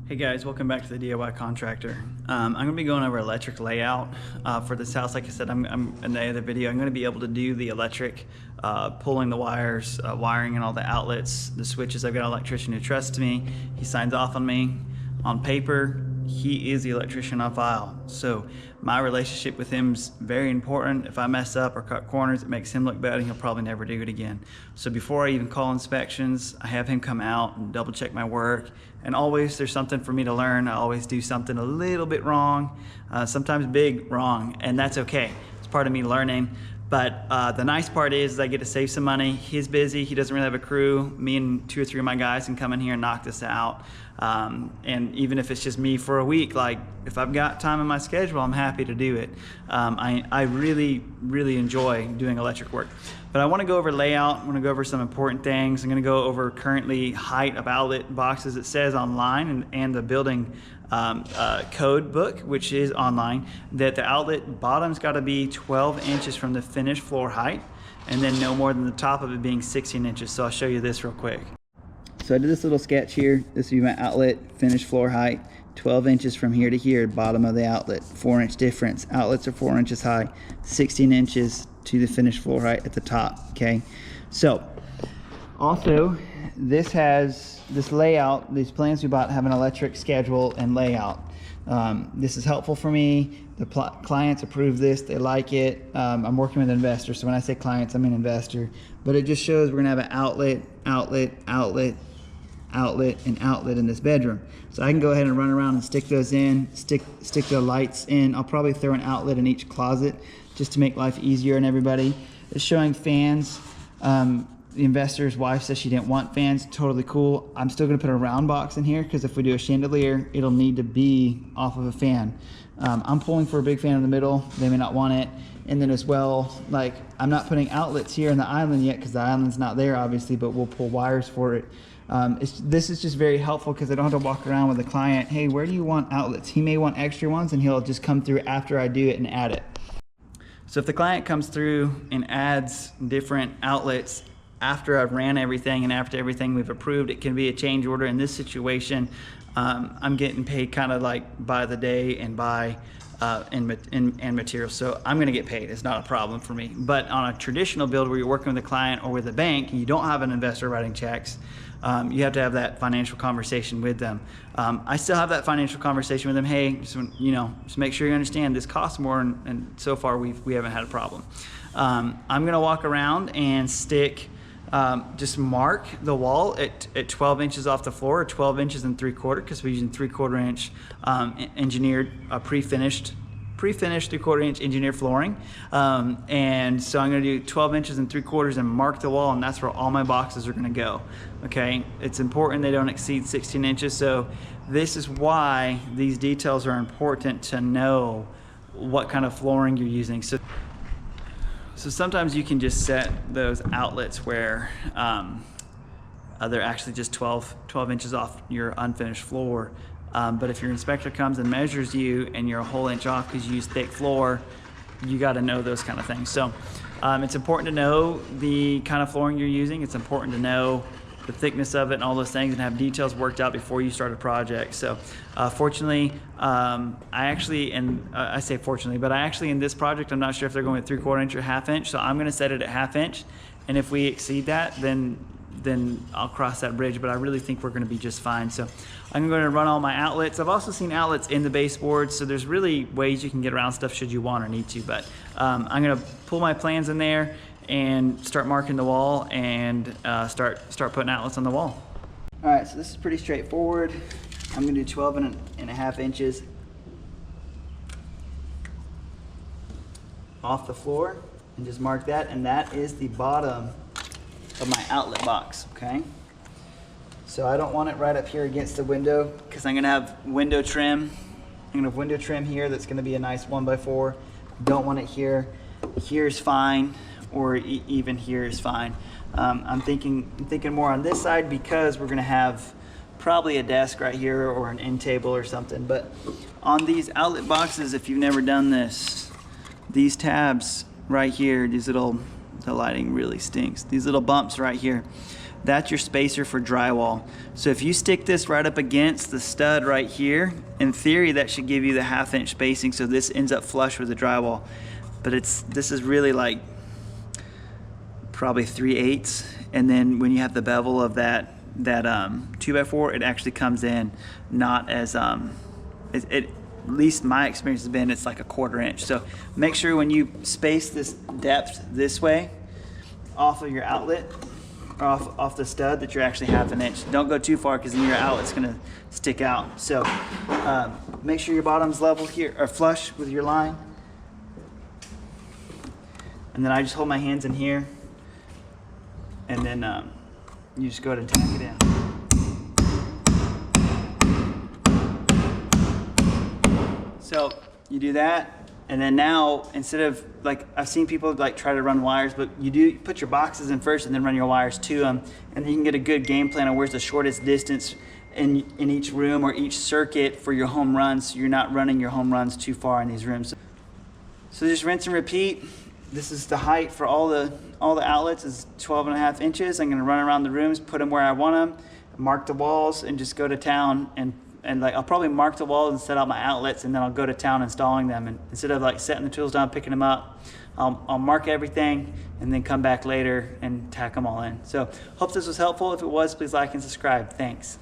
Hey guys, welcome back to the DIY Contractor. I'm going to be going over electric layout for this house. Like I said, I'm in the other video, I'm going to be able to do the electric, pulling the wires, wiring and all the outlets, the switches. I've got an electrician who trusts me. He signs off on me. On paper, he is the electrician on file. So my relationship with him is very important. If I mess up or cut corners, it makes him look bad and he'll probably never do it again. So before I even call inspections, I have him come out and double check my work. And always there's something for me to learn. I always do something a little bit wrong, sometimes big wrong, and that's okay. It's part of me learning. But the nice part is I get to save some money. He's busy, he doesn't really have a crew. Me and 2 or 3 of my guys can come in here and knock this out. And even if it's just me for a week, like if I've got time in my schedule, I'm happy to do it. I really enjoy doing electric work. But I want to go over layout. I want to go over some important things. I'm going to go over currently height of outlet boxes. It says online and the building code book, which is online, that the outlet bottom's got to be 12 inches from the finished floor height, and then no more than the top of it being 16 inches. So I'll show you this real quick. So I did this little sketch here. This would be my outlet, finished floor height, 12 inches from here to here, bottom of the outlet, 4-inch difference. Outlets are 4 inches high, 16 inches to the finished floor height at the top, okay? So, also, this has, this layout, these plans we bought have an electric schedule and layout. This is helpful for me. The clients approve this, they like it. I'm working with investors, so when I say clients, I mean investor. But it just shows we're gonna have an outlet, outlet, outlet, outlet, and outlet in this bedroom. So I can go ahead and run around and stick those in, stick the lights in. I'll probably throw an outlet in each closet just to make life easier on everybody. It's showing fans. The investor's wife says she didn't want fans. Totally cool. I'm still gonna put a round box in here because if we do a chandelier, it'll need to be off of a fan. I'm pulling for a big fan in the middle. They may not want it. And then as well, like I'm not putting outlets here in the island yet because the island's not there obviously, but we'll pull wires for it. This is just very helpful because I don't have to walk around with the client, hey, where do you want outlets? He may want extra ones and he'll just come through after I do it and add it. So if the client comes through and adds different outlets after I've ran everything and after everything we've approved, it can be a change order. In this situation, I'm getting paid kind of like by the day and by and materials. So I'm gonna get paid, it's not a problem for me. But on a traditional build where you're working with a client or with a bank and you don't have an investor writing checks, you have to have that financial conversation with them. I still have that financial conversation with them. Hey, just make sure you understand this costs more, and so far we haven't had a problem. I'm gonna walk around and stick, just mark the wall at 12 inches off the floor, or 12 inches and 3/4, because we're using 3/4 inch engineered, pre-finished 3/4 inch engineered flooring. And so I'm gonna do 12 inches and 3/4 and mark the wall, and that's where all my boxes are gonna go, okay? It's important they don't exceed 16 inches, so this is why these details are important to know what kind of flooring you're using. So sometimes you can just set those outlets where they're actually just 12 inches off your unfinished floor. But if your inspector comes and measures you and you're a whole inch off because you use thick floor, you got to know those kind of things. So it's important to know the kind of flooring you're using. It's important to know the thickness of it and all those things and have details worked out before you start a project. So fortunately, I say fortunately, but I actually in this project, I'm not sure if they're going with 3/4 inch or 1/2 inch. So I'm gonna set it at 1/2 inch. And if we exceed that, then I'll cross that bridge, but I really think we're gonna be just fine. So I'm gonna run all my outlets. I've also seen outlets in the baseboards, so there's really ways you can get around stuff should you want or need to, but I'm gonna pull my plans in there and start marking the wall and start putting outlets on the wall. All right, so this is pretty straightforward. I'm gonna do 12.5 inches off the floor and just mark that, and that is the bottom of my outlet box, okay? So I don't want it right up here against the window because I'm gonna have window trim. I'm gonna have window trim here that's gonna be a nice 1x4. Don't want it here. Here's fine, or even here is fine. I'm thinking more on this side because we're gonna have probably a desk right here or an end table or something. But on these outlet boxes, if you've never done this, these tabs right here, these little, the lighting really stinks. These little bumps right here, that's your spacer for drywall. So if you stick this right up against the stud right here, in theory that should give you the 1/2 inch spacing, so this ends up flush with the drywall. But this is really like probably 3/8, and then when you have the bevel of that 2x4, it actually comes in not as at least my experience has been, it's like a 1/4 inch. So make sure when you space this depth this way off of your outlet, or off the stud, that you're actually 1/2 inch. Don't go too far, because then your outlet's gonna stick out. So make sure your bottom's level here, or flush with your line. And then I just hold my hands in here, and then you just go ahead and tack it in. So you do that, and then now, instead of, like, I've seen people like try to run wires, but you put your boxes in first and then run your wires to them, and then you can get a good game plan on where's the shortest distance in each room or each circuit for your home runs, so you're not running your home runs too far in these rooms. So just rinse and repeat. This is the height for all the outlets is 12.5 inches. I'm gonna run around the rooms, put them where I want them, mark the walls, and just go to town. And like, I'll probably mark the walls and set out my outlets, and then I'll go to town installing them. And instead of like setting the tools down, picking them up, I'll mark everything and then come back later and tack them all in. So hope this was helpful. If it was, please like and subscribe. Thanks.